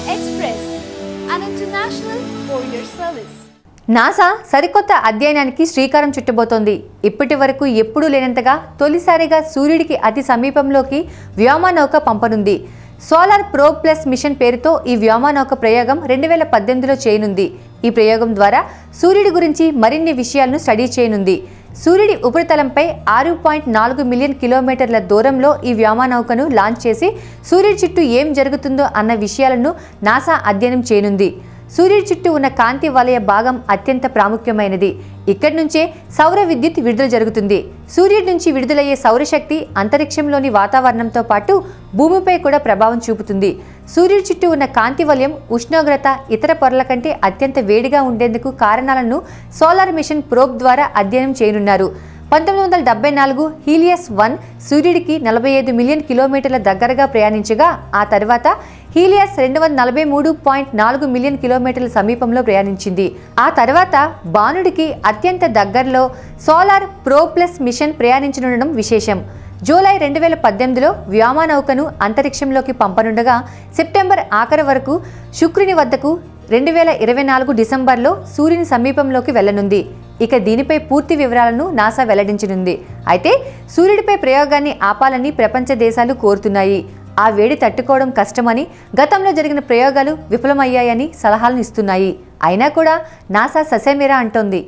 Express, an international courier service. NASA సరికొత్త అధ్యయనానికి శ్రీకారం చుట్టబోతోంది. ఇప్పటి వరకు ఎప్పుడూ లేనంతగా తొలిసారిగా సూర్యుడికి అతి సమీపంలోకి వ్యోమనౌక పంపనుంది. సోలార్ ప్రోబ్ ప్లస్ మిషన్ పేరుతో ఈ వ్యోమనౌక ప్రయోగం 2018లో చేయనుంది. ఈ ప్రయోగం ద్వారా సూర్యుడి గురించి మరిన్ని విషయాలను స్టడీ చేయనుంది. సూర్యుడి ఉపరితలంపై 6.4 మిలియన్ కిలోమీటర్ల దూరంలో ఈ వ్యోమనౌకను లాంచ్ చేసి సూర్యుడి చుట్టూ ఏం జరుగుతుందో అన్న విషయాలను నాసా అధ్యయనం చేయనుంది. సూర్యుడి చుట్టూ ఉన్న కాంతి వలయ భాగం అత్యంత ప్రాముఖ్యమైనది. ఇక్కడి నుంచే సౌర విద్యుత్ విడుదల జరుగుతుంది. సూర్యుడి నుంచి విడుదలయ్యే సౌరశక్తి అంతరిక్షంలోని వాతావరణంతో పాటు భూమిపై కూడా ప్రభావం చూపుతుంది. సూర్యుడి చుట్టూ ఉన్న కాంతి వలయం ఉష్ణోగ్రత ఇతర పొరల కంటే అత్యంత వేడిగా ఉండేందుకు కారణాలను సోలార్ మిషన్ ప్రోబ్ ద్వారా అధ్యయనం చేయనున్నారు. 1974 హీలియస్ 1 సూర్యుడికి 45 మిలియన్ కిలోమీటర్ల దగ్గరగా ప్రయాణించగా ఆ తర్వాత హీలియస్ 243.4 మిలియన్ కిలోమీటర్ల సమీపంలో ప్రయాణించింది. ఆ తర్వాత బాణుడికి అత్యంత దగ్గరలో సోలార్ ప్రోబ్ ప్లస్ మిషన్ ప్రయాణించనుండడం విశేషం. జూలై 2018లో వ్యోమనౌకను అంతరిక్షంలోకి పంపనుండగా సెప్టెంబర్ ఆఖరి వరకు శుక్రుని వద్దకు 2024 డిసెంబర్లో సూర్యుని సమీపంలోకి వెళ్లనుంది. ఇక దీనిపై పూర్తి వివరాలను నాసా వెల్లడించనుంది. అయితే సూర్యుడిపై ప్రయోగాన్ని ఆపాలని ప్రపంచ దేశాలు కోరుతున్నాయి. ఆ వేడి తట్టుకోవడం కష్టమని, గతంలో జరిగిన ప్రయోగాలు విఫలమయ్యాయని సలహాలను ఇస్తున్నాయి. అయినా కూడా నాసా ససేమిరా అంటోంది.